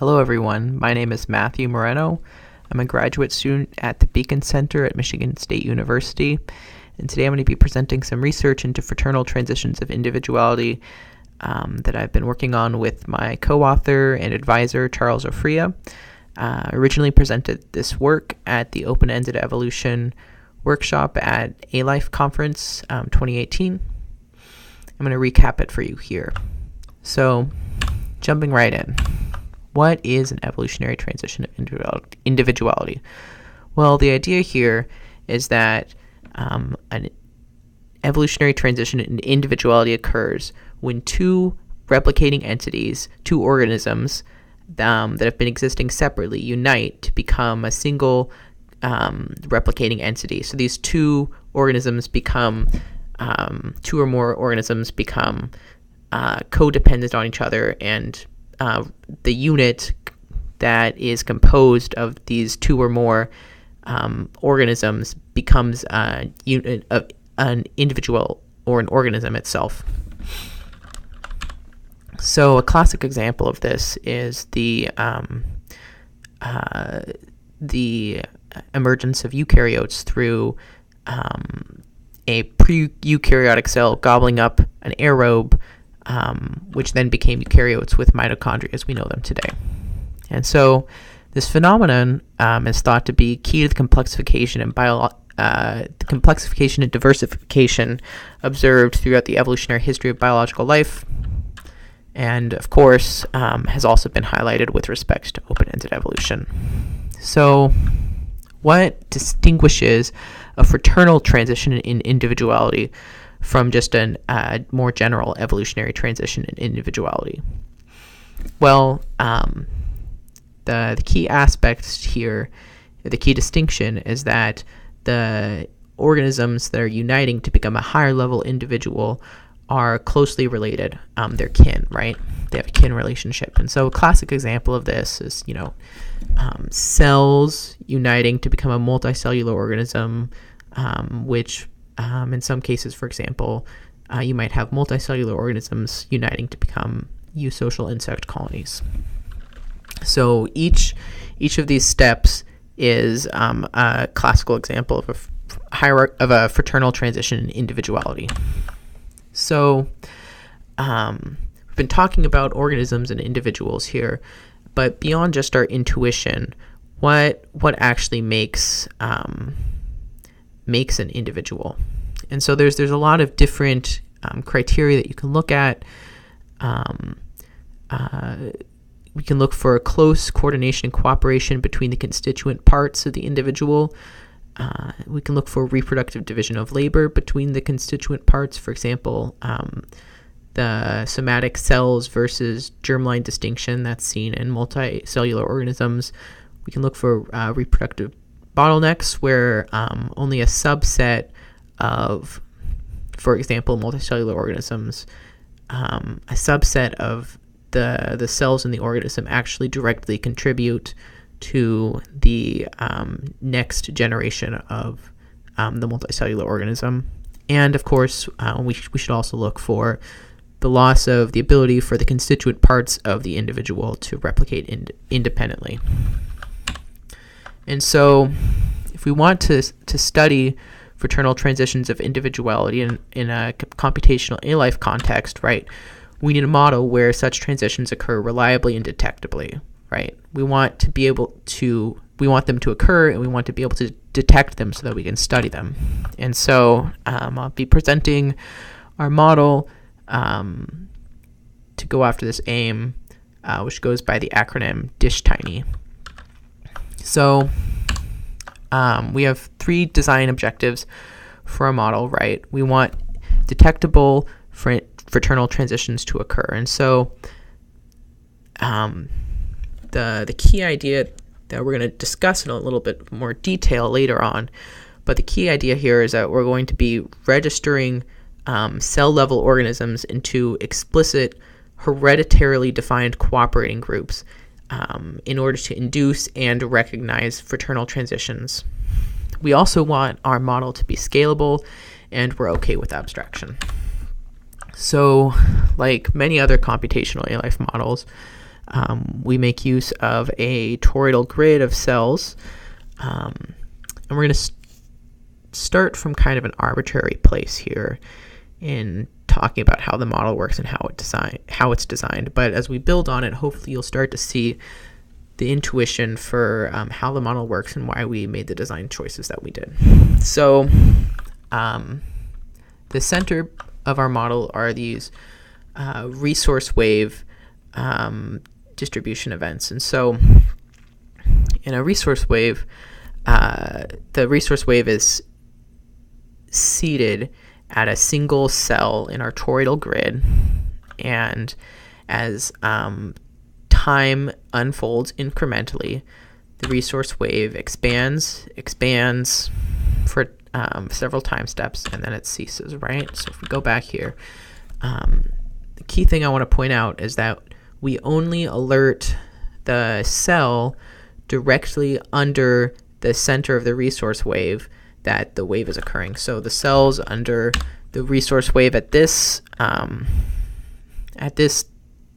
Hello everyone, my name is Matthew Moreno. I'm a graduate student at the Beacon Center at Michigan State University, and today I'm going to be presenting some research into fraternal transitions of individuality that I've been working on with my co-author and advisor, Charles Ofria. I originally presented this work at the Open-Ended Evolution workshop at ALife conference 2018. I'm going to recap it for you here. So, jumping right in. What is an evolutionary transition of individuality? Well, the idea here is that an evolutionary transition in individuality occurs when two replicating entities, two organisms that have been existing separately, unite to become a single replicating entity. So these two organisms become, two or more organisms become codependent on each other, and the unit that is composed of these two or more organisms becomes a unit of an individual or an organism itself. So a classic example of this is the emergence of eukaryotes through a pre-eukaryotic cell gobbling up an aerobe, which then became eukaryotes with mitochondria as we know them today. And so this phenomenon is thought to be key to the complexification and diversification observed throughout the evolutionary history of biological life, and of course has also been highlighted with respect to open-ended evolution. So what distinguishes a fraternal transition in individuality from just a more general evolutionary transition in individuality? Well, the key aspects here, the key distinction is that the organisms that are uniting to become a higher level individual are closely related. They're kin, right? They have a kin relationship. And so a classic example of this is, cells uniting to become a multicellular organism, which in some cases, for example, you might have multicellular organisms uniting to become eusocial insect colonies. So each of these steps is a classical example of a fraternal transition in individuality. So we've been talking about organisms and individuals here, but beyond just our intuition, what actually makes an individual? And so there's a lot of different criteria that you can look at. We can look for close coordination and cooperation between the constituent parts of the individual. We can look for reproductive division of labor between the constituent parts. For example, the somatic cells versus germline distinction that's seen in multicellular organisms. We can look for reproductive bottlenecks where only a subset of, for example, multicellular organisms, a subset of the cells in the organism actually directly contribute to the next generation of the multicellular organism. And of course, we should also look for the loss of the ability for the constituent parts of the individual to replicate independently. And so if we want to study fraternal transitions of individuality in a computational ALife context, right, we need a model where such transitions occur reliably and detectably, right? We want them to occur, and we want to be able to detect them so that we can study them. And so I'll be presenting our model to go after this aim, which goes by the acronym DishTiny. So we have three design objectives for a model, right? We want detectable fraternal transitions to occur. And so the key idea that we're going to discuss in a little bit more detail later on, but the key idea here is that we're going to be registering cell-level organisms into explicit, hereditarily defined cooperating groups in order to induce and recognize fraternal transitions. We also want our model to be scalable, and we're okay with abstraction. So, like many other computational ALife models, we make use of a toroidal grid of cells, and we're going to start from kind of an arbitrary place here in talking about how the model works and how it's designed. But as we build on it, hopefully you'll start to see the intuition for how the model works and why we made the design choices that we did. So the center of our model are these resource wave distribution events. And so in a resource wave, the resource wave is seated at a single cell in our toroidal grid, and as time unfolds incrementally, the resource wave expands for several time steps, and then it ceases, right? So if we go back here, the key thing I want to point out is that we only alert the cell directly under the center of the resource wave that the wave is occurring. So the cells under the resource wave at this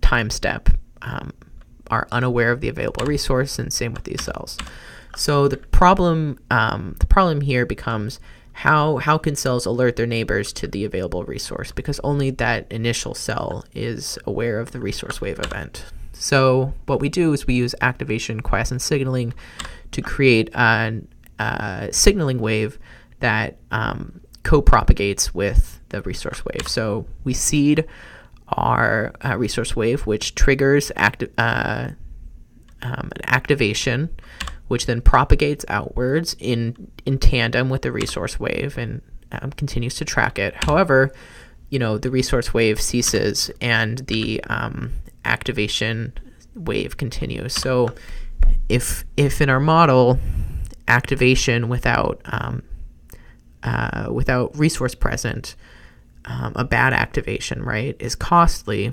time step are unaware of the available resource, and same with these cells. So the problem here becomes how can cells alert their neighbors to the available resource, because only that initial cell is aware of the resource wave event. So what we do is we use activation quiescent signaling to create a signaling wave that co-propagates with the resource wave. So we seed our resource wave, which triggers an activation, which then propagates outwards in tandem with the resource wave and continues to track it. However, the resource wave ceases and the activation wave continues. So if in our model, activation without resource present, a bad activation, right, is costly,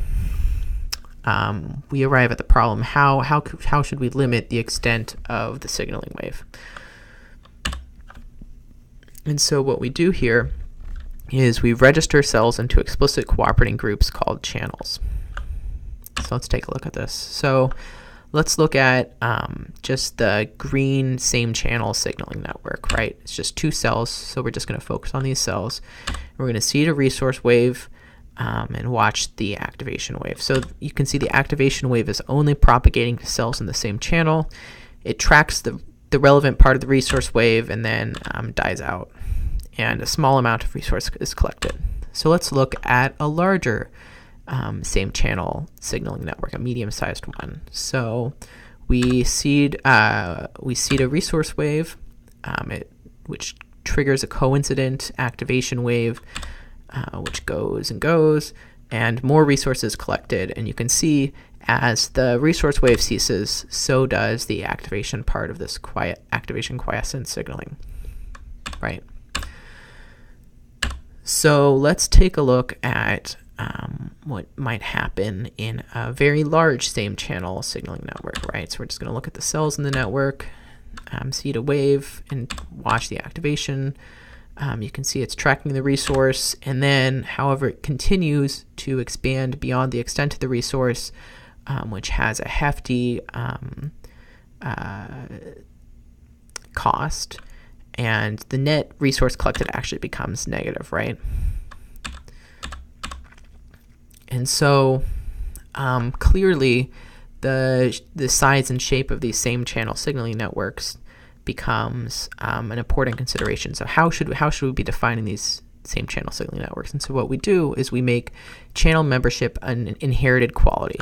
we arrive at the problem: how should we limit the extent of the signaling wave? And so what we do here is we register cells into explicit cooperating groups called channels. So let's take a look at this. So let's look at just the green same channel signaling network, right? It's just two cells, so we're just going to focus on these cells. We're going to seed a resource wave and watch the activation wave. So you can see the activation wave is only propagating to cells in the same channel. It tracks the relevant part of the resource wave and then dies out, and a small amount of resource is collected. So let's look at a larger same channel signaling network, a medium-sized one. So we seed a resource wave, which triggers a coincident activation wave, which goes and goes, and more resources collected. And you can see as the resource wave ceases, so does the activation part of this activation quiescent signaling, right? So let's take a look at what might happen in a very large same channel signaling network, right? So we're just going to look at the cells in the network, seed a wave, and watch the activation. You can see it's tracking the resource, and then, however, it continues to expand beyond the extent of the resource, which has a hefty cost, and the net resource collected actually becomes negative, right? And so clearly the size and shape of these same channel signaling networks becomes an important consideration. So how should we be defining these same channel signaling networks? And so what we do is we make channel membership an inherited quality,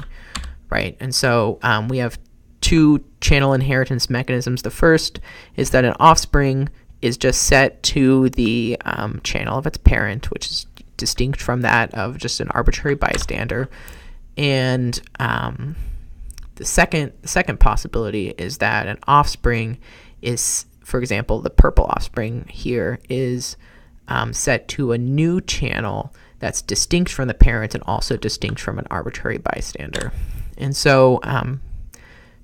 right? And so we have two channel inheritance mechanisms. The first is that an offspring is just set to the channel of its parent, which is distinct from that of just an arbitrary bystander. And the second possibility is that an offspring is, for example, the purple offspring here is set to a new channel that's distinct from the parent and also distinct from an arbitrary bystander. And so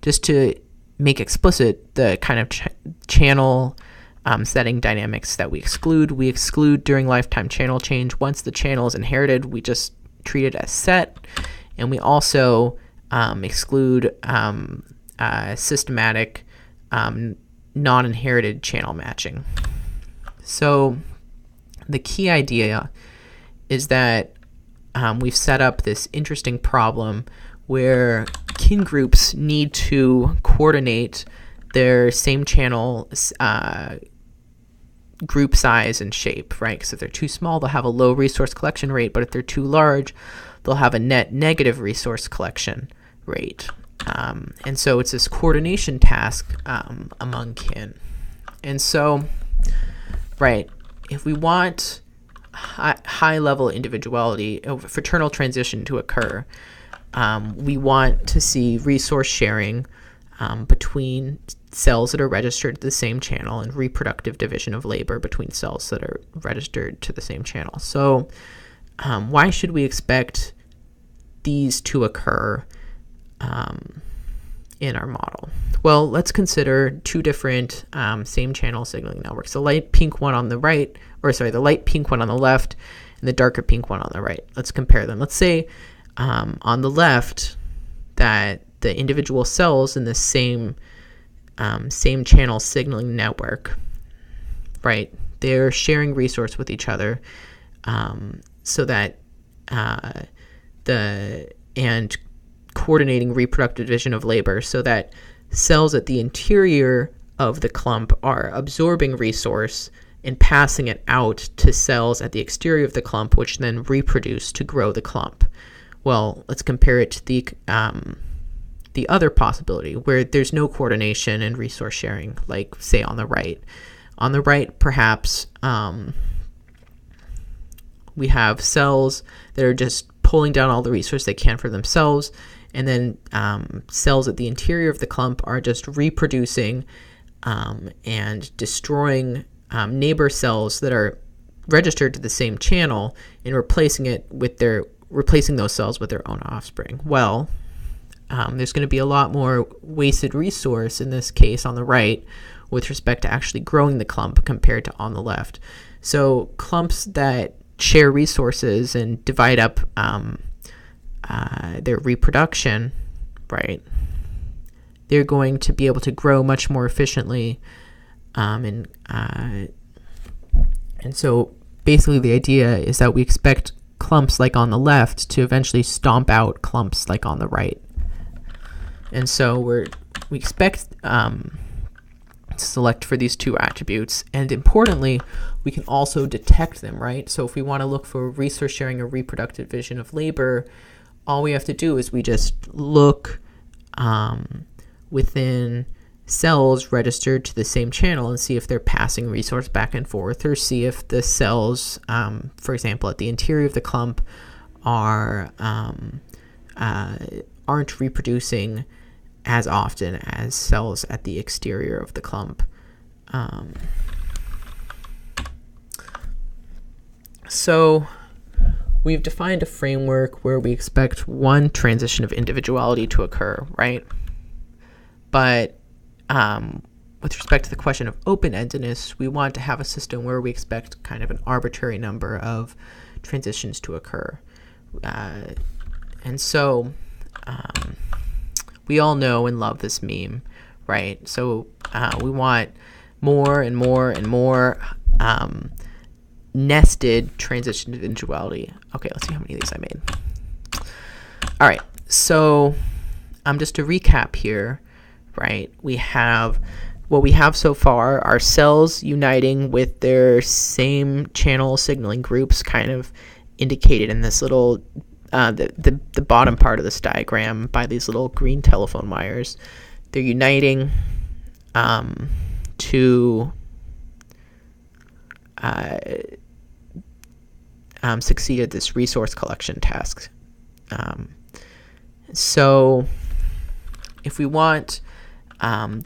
just to make explicit the kind of channel setting dynamics that we exclude during lifetime channel change. Once the channel is inherited, we just treat it as set, and we also exclude systematic non-inherited channel matching. So the key idea is that we've set up this interesting problem where kin groups need to coordinate their same channel group size and shape, right? Because if they're too small, they'll have a low resource collection rate, but if they're too large, they'll have a net negative resource collection rate. And so it's this coordination task among kin. And so, right, if we want high-level individuality, fraternal transition to occur, we want to see resource sharing between cells that are registered to the same channel and reproductive division of labor between cells that are registered to the same channel. So why should we expect these to occur in our model? Well, let's consider two different same channel signaling networks. The light pink one on the right, the light pink one on the left, and the darker pink one on the right. Let's compare them. Let's say on the left that the individual cells in the same channel signaling network, right? They're sharing resource with each other, so that and coordinating reproductive division of labor, so that cells at the interior of the clump are absorbing resource and passing it out to cells at the exterior of the clump, which then reproduce to grow the clump. Well, let's compare it to the other possibility where there's no coordination and resource sharing, like say on the right. On the right, perhaps we have cells that are just pulling down all the resource they can for themselves, and then cells at the interior of the clump are just reproducing and destroying neighbor cells that are registered to the same channel and replacing those cells with their own offspring. Well, there's going to be a lot more wasted resource in this case on the right with respect to actually growing the clump compared to on the left. So clumps that share resources and divide up their reproduction, right, they're going to be able to grow much more efficiently. And so basically the idea is that we expect clumps like on the left to eventually stomp out clumps like on the right. And so we expect to select for these two attributes, and importantly, we can also detect them, right? So if we want to look for resource sharing or reproductive division of labor, all we have to do is we just look within cells registered to the same channel and see if they're passing resource back and forth, or see if the cells, for example, at the interior of the clump aren't reproducing as often as cells at the exterior of the clump. So we've defined a framework where we expect one transition of individuality to occur, right? But with respect to the question of open-endedness, we want to have a system where we expect kind of an arbitrary number of transitions to occur. And so we all know and love this meme, right? So we want more and more and more nested transition to individuality. Okay, let's see how many of these I made. All right, so just to recap here, right, what we have so far are cells uniting with their same channel signaling groups, kind of indicated in this little the bottom part of this diagram by these little green telephone wires. They're uniting to succeed at this resource collection task. So if we want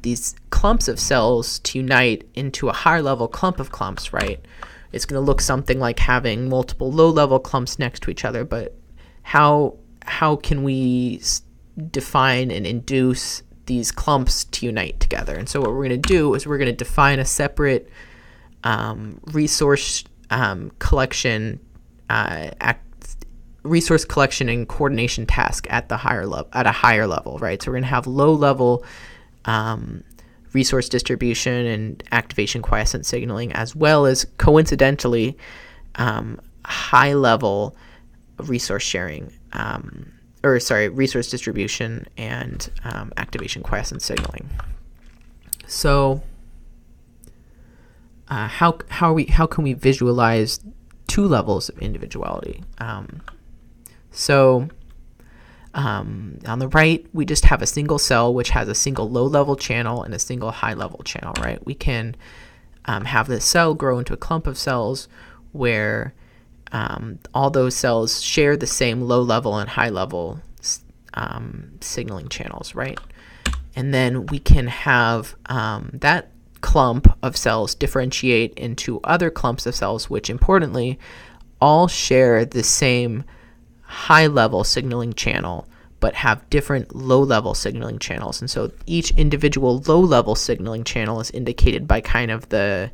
these clumps of cells to unite into a higher level clump of clumps, right, it's going to look something like having multiple low level clumps next to each other. But how can we define and induce these clumps to unite together? And so what we're going to do is we're going to define a separate resource collection resource collection and coordination task at a higher level, right? So we're going to have low level resource distribution and activation quiescent signaling, as well as coincidentally high level resource sharing, resource distribution and activation quiescent signaling. So how can we visualize two levels of individuality? On the right, we just have a single cell which has a single low-level channel and a single high-level channel, right? We can have the cell grow into a clump of cells where all those cells share the same low-level and high-level signaling channels, right? And then we can have that clump of cells differentiate into other clumps of cells, which importantly all share the same high-level signaling channel, but have different low-level signaling channels. And so each individual low-level signaling channel is indicated by kind of the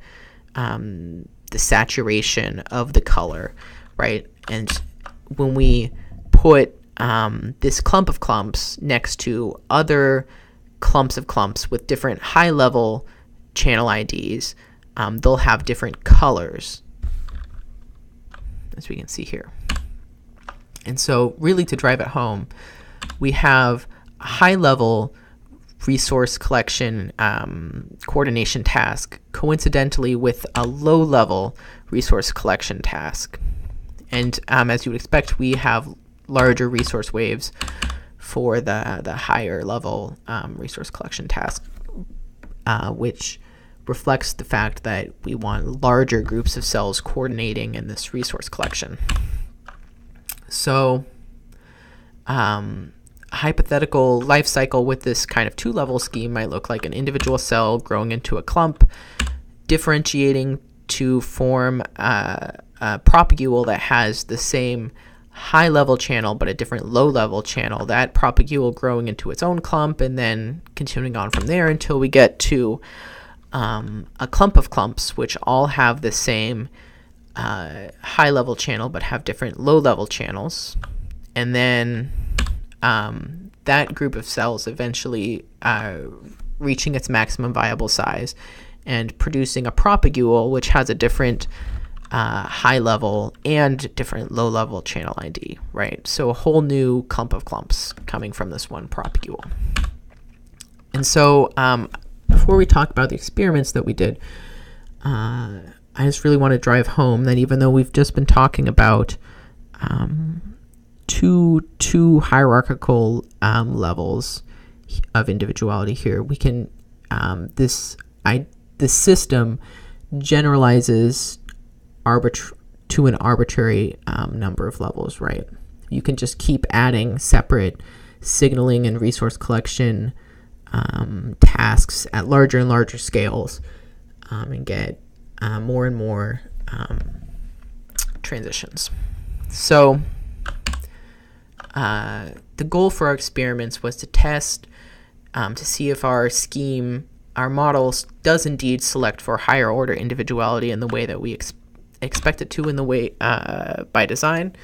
saturation of the color, right? And when we put this clump of clumps next to other clumps of clumps with different high-level channel IDs, they'll have different colors, as we can see here. And so really to drive it home, we have a high-level resource collection coordination task coincidentally with a low-level resource collection task. And as you would expect, we have larger resource waves for the higher level resource collection task, which reflects the fact that we want larger groups of cells coordinating in this resource collection. So a hypothetical life cycle with this kind of two-level scheme might look like an individual cell growing into a clump, differentiating to form a propagule that has the same high-level channel but a different low-level channel, that propagule growing into its own clump, and then continuing on from there until we get to a clump of clumps which all have the same high-level channel but have different low-level channels. And then that group of cells eventually reaching its maximum viable size and producing a propagule which has a different high-level and different low-level channel ID, right? So a whole new clump of clumps coming from this one propagule. And so before we talk about the experiments that we did, I just really want to drive home that even though we've just been talking about two hierarchical levels of individuality here, we can this system generalizes to an arbitrary number of levels, right? You can just keep adding separate signaling and resource collection tasks at larger and larger scales and get more and more transitions. So the goal for our experiments was to test to see if our model does indeed select for higher order individuality in the way that we expect it to in the way by design.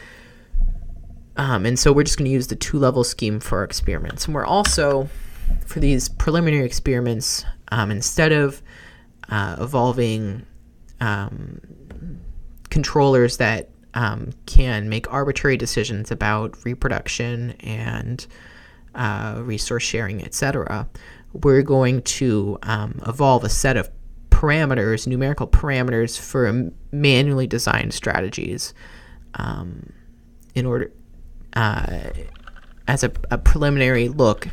And so we're just going to use the two-level scheme for our experiments. And we're also, for these preliminary experiments, instead of evolving controllers that can make arbitrary decisions about reproduction and resource sharing, etc., we're going to evolve a set of parameters, numerical parameters for manually designed strategies in order as a preliminary look,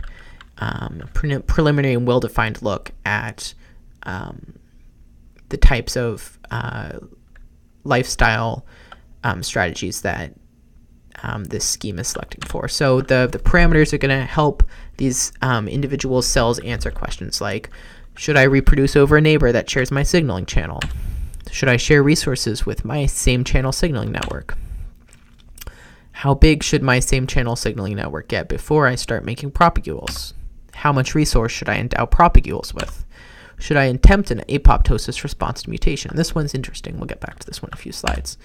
preliminary and well-defined look at the types of lifestyle strategies that this scheme is selecting for. So the parameters are going to help these individual cells answer questions like, should I reproduce over a neighbor that shares my signaling channel? Should I share resources with my same channel signaling network? How big should my same channel signaling network get before I start making propagules? How much resource should I endow propagules with? Should I attempt an apoptosis response to mutation? This one's interesting. We'll get back to this one in a few slides.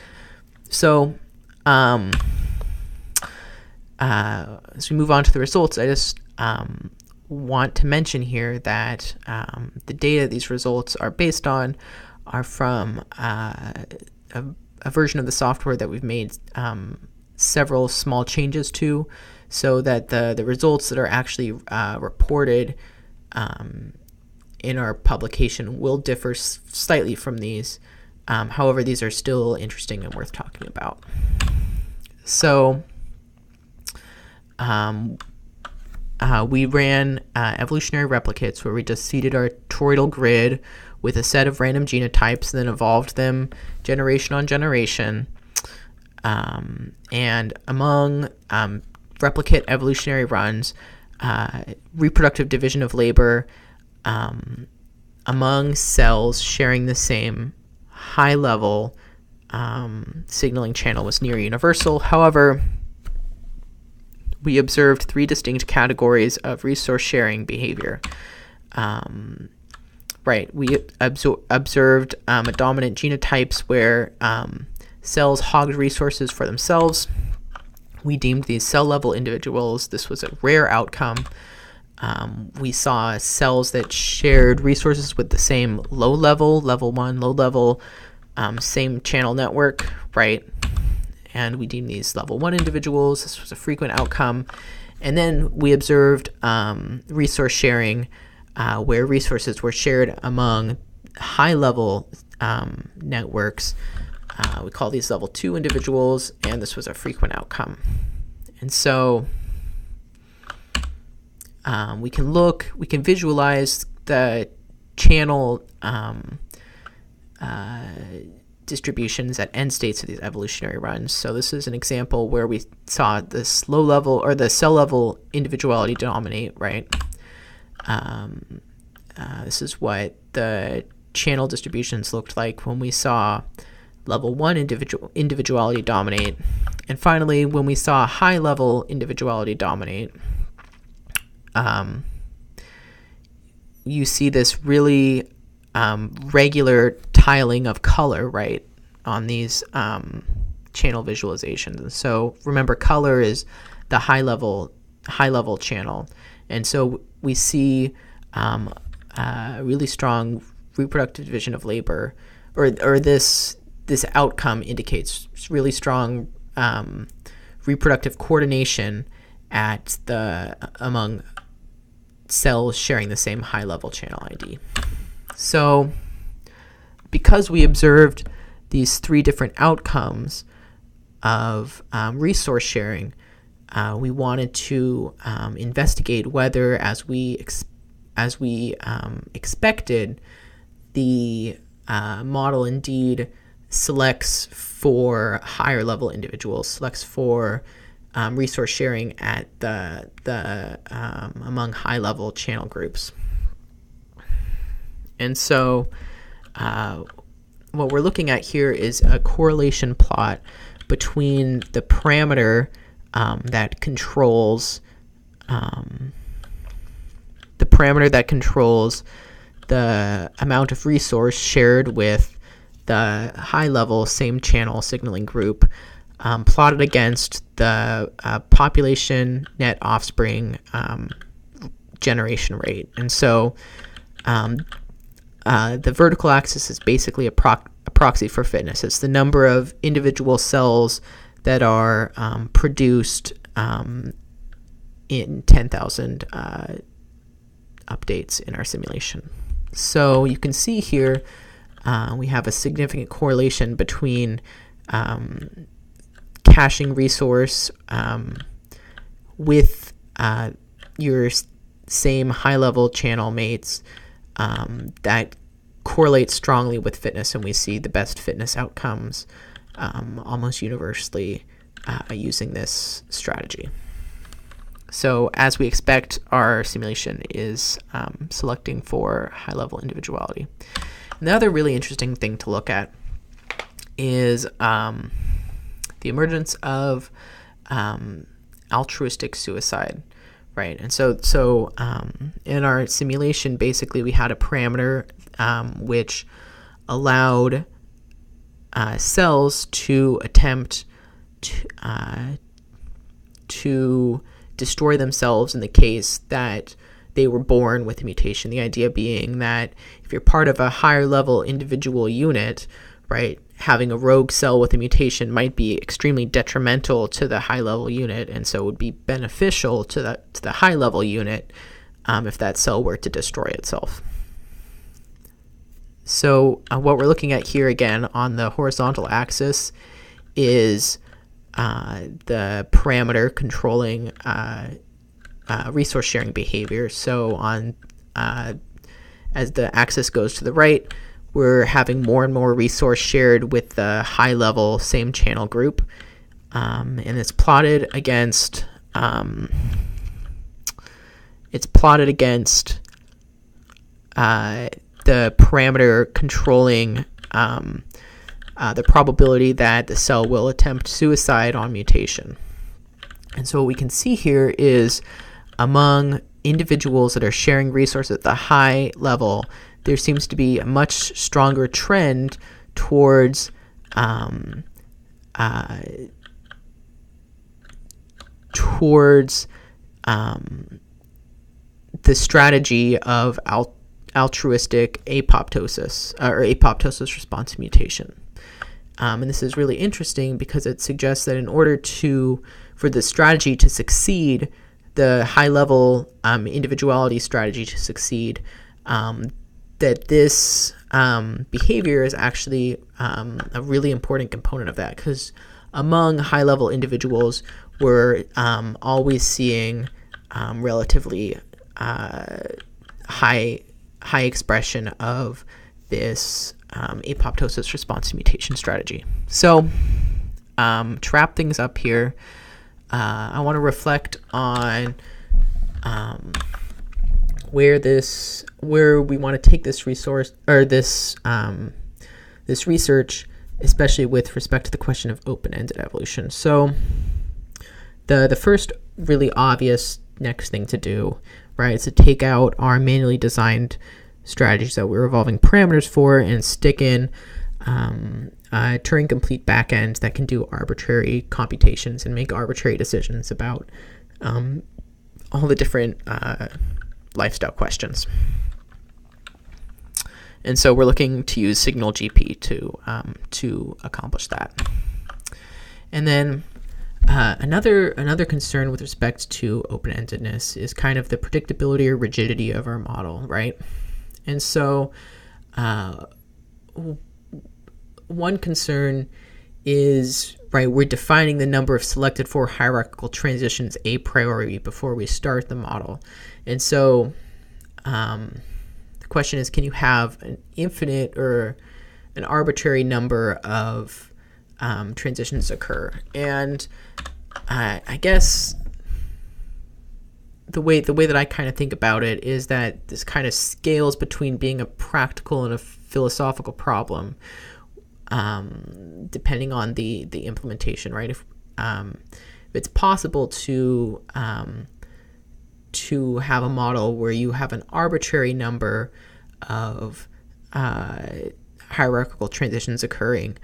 So as we move on to the results, I just want to mention here that the data these results are based on are from a version of the software that we've made several small changes to, so that the results that are actually reported in our publication will differ slightly from these. However, these are still interesting and worth talking about. So we ran evolutionary replicates where we just seeded our toroidal grid with a set of random genotypes and then evolved them generation on generation. And among replicate evolutionary runs, reproductive division of labor among cells sharing the same high-level signaling channel was near universal. However, we observed three distinct categories of resource sharing behavior. We observed a dominant genotypes where cells hogged resources for themselves. We deemed these cell-level individuals. This was a rare outcome. We saw cells that shared resources with the same low-level, level 1, low-level, same channel network, right? And we deemed these level 1 individuals. This was a frequent outcome. And then we observed resource sharing where resources were shared among high-level networks. We call these level 2 individuals, and this was a frequent outcome. And so we can visualize the channel distributions at end states of these evolutionary runs. So this is an example where we saw this low level or the cell level individuality dominate, right? This is what the channel distributions looked like when we saw level 1 individuality dominate. And finally, when we saw high level individuality dominate, you see this really regular tiling of color, right, on these channel visualizations. And so remember, color is the high level channel, and so we see really strong reproductive division of labor, or this outcome indicates really strong reproductive coordination among cells sharing the same high level channel ID. So because we observed these three different outcomes of resource sharing, we wanted to investigate whether, as we expected, the model indeed selects for higher level individuals, selects for resource sharing at the among high level channel groups. And so what we're looking at here is a correlation plot between the parameter that controls the amount of resource shared with the high-level same channel signaling group, plotted against the population net offspring generation rate. And so the vertical axis is basically a proxy for fitness. It's the number of individual cells that are produced in 10,000 updates in our simulation. So you can see here we have a significant correlation between caching resource with your same high-level channel mates that correlates strongly with fitness, and we see the best fitness outcomes almost universally using this strategy. So as we expect, our simulation is selecting for high-level individuality. And the other really interesting thing to look at is the emergence of altruistic suicide, right? And so in our simulation, basically we had a parameter which allowed cells to attempt to destroy themselves in the case that they were born with a mutation. The idea being that if you're part of a higher level individual unit, right, having a rogue cell with a mutation might be extremely detrimental to the high level unit, and so it would be beneficial to the high level unit if that cell were to destroy itself. So what we're looking at here again on the horizontal axis is the parameter controlling resource sharing behavior. So on as the axis goes to the right, we're having more and more resource shared with the high level same channel group, and it's plotted against the parameter controlling the probability that the cell will attempt suicide on mutation. And so what we can see here is among individuals that are sharing resources at the high level, there seems to be a much stronger trend towards the strategy of altruistic apoptosis or apoptosis response to mutation. And this is really interesting because it suggests that in order for the strategy to succeed, the high-level individuality strategy to succeed, that this behavior is actually a really important component of that, because among high-level individuals, we're always seeing relatively high expression of this apoptosis response to mutation strategy. So to wrap things up here, I want to reflect on where we want to take this resource or this research, especially with respect to the question of open-ended evolution. So the first really obvious next thing to do, right, is to take out our manually designed strategies that we're evolving parameters for and stick in Turing complete backends that can do arbitrary computations and make arbitrary decisions about all the different lifestyle questions. And so we're looking to use Signal GP to accomplish that. And then another concern with respect to open-endedness is kind of the predictability or rigidity of our model, right? And so one concern is, right, we're defining the number of selected for hierarchical transitions a priori before we start the model. And so the question is, can you have an infinite or an arbitrary number of transitions occur? And I guess the way that I kind of think about it is that this kind of scales between being a practical and a philosophical problem, depending on the implementation, right? If it's possible to have a model where you have an arbitrary number of hierarchical transitions occurring,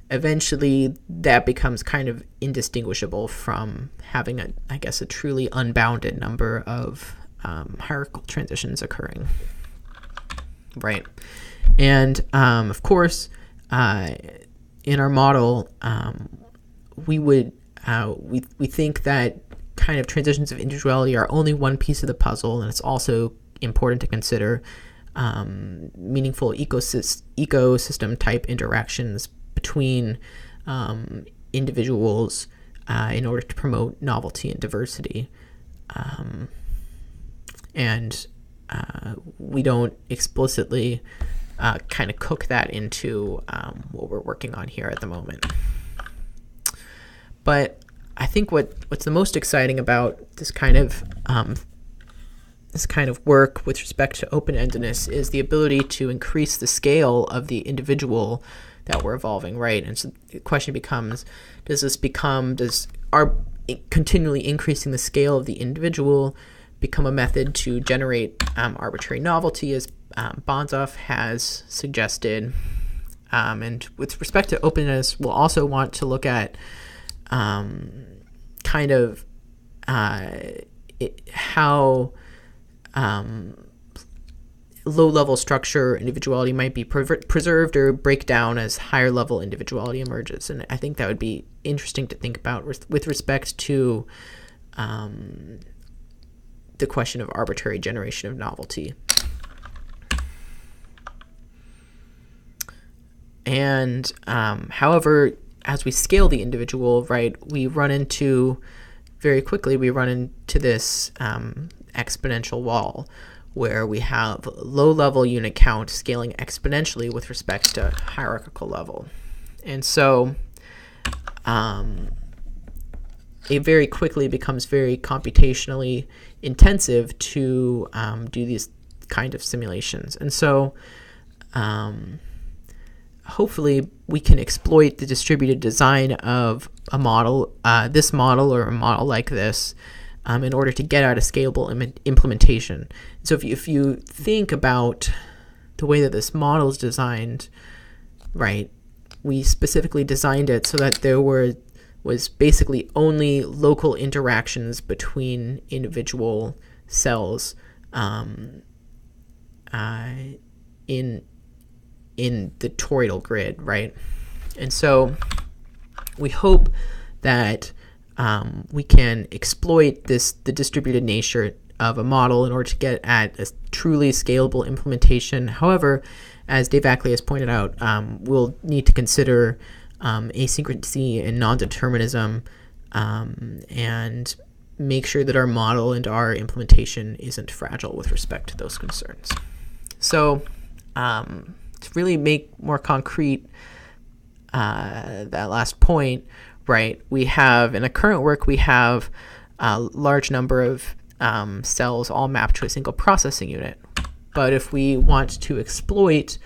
eventually that becomes kind of indistinguishable from having a truly unbounded number of hierarchical transitions occurring, right? And of course, in our model, we think that kind of transitions of individuality are only one piece of the puzzle, and it's also important to consider meaningful ecosystem type interactions between individuals in order to promote novelty and diversity. And we don't explicitly kind of cook that into what we're working on here at the moment. But I think what's the most exciting about this kind of work with respect to open-endedness is the ability to increase the scale of the individual that we're evolving, right? And so the question becomes, does our continually increasing the scale of the individual become a method to generate arbitrary novelty, as Bonzoff has suggested? And with respect to openness, we'll also want to look at kind of how low-level structure individuality might be preserved or break down as higher-level individuality emerges. And I think that would be interesting to think about with respect to the question of arbitrary generation of novelty. And however, as we scale the individual, right, we run into this exponential wall, where we have low-level unit count scaling exponentially with respect to hierarchical level. And so it very quickly becomes very computationally intensive to do these kind of simulations. And so hopefully we can exploit the distributed design of a model, this model or a model like this, in order to get at a scalable implementation. So if you think about the way that this model is designed, right, we specifically designed it so that there was basically only local interactions between individual cells in the toroidal grid, right? And so we hope that we can exploit the distributed nature of a model in order to get at a truly scalable implementation. However, as Dave Ackley has pointed out, we'll need to consider asynchronicity and non-determinism and make sure that our model and our implementation isn't fragile with respect to those concerns. So to really make more concrete that last point, right, we have, in the current work, we have a large number of cells all mapped to a single processing unit. But if we want to exploit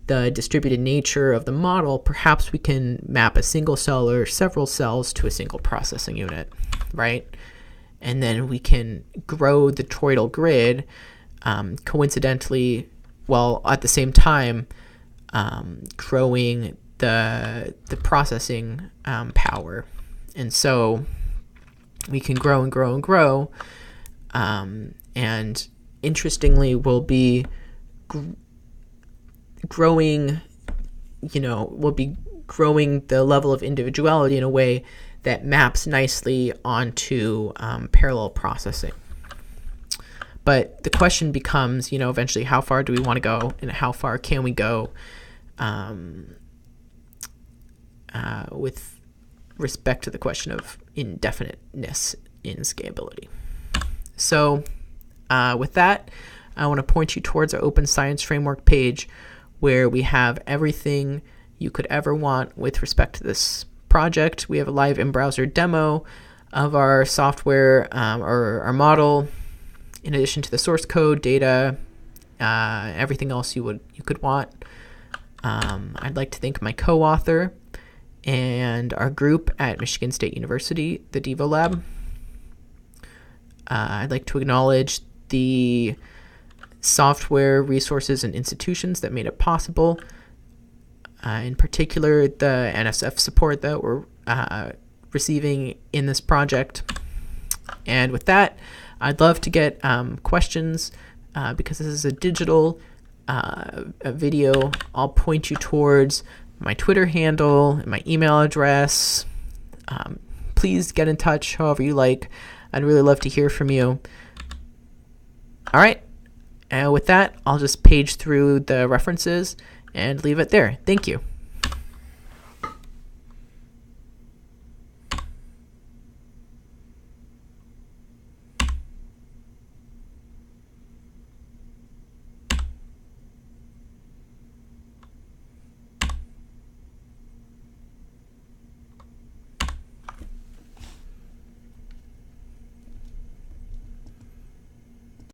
the distributed nature of the model, perhaps we can map a single cell or several cells to a single processing unit, right? And then we can grow the toroidal grid coincidentally, while at the same time growing the processing power. And so we can grow and grow and grow, and interestingly we'll be growing the level of individuality in a way that maps nicely onto parallel processing. But the question becomes, eventually, how far do we want to go, and how far can we go with respect to the question of indefiniteness in scalability. So with that, I want to point you towards our Open Science Framework page, where we have everything you could ever want with respect to this project. We have a live in-browser demo of our software or our model, in addition to the source code, data, everything else you could want. I'd like to thank my co-author and our group at Michigan State University, the Devo Lab. I'd like to acknowledge the software resources and institutions that made it possible, in particular the NSF support that we're receiving in this project. And with that, I'd love to get questions, because this is a digital a video. I'll point you towards my Twitter handle and my email address. Please get in touch however you like. I'd really love to hear from you. All right. And with that, I'll just page through the references and leave it there. Thank you.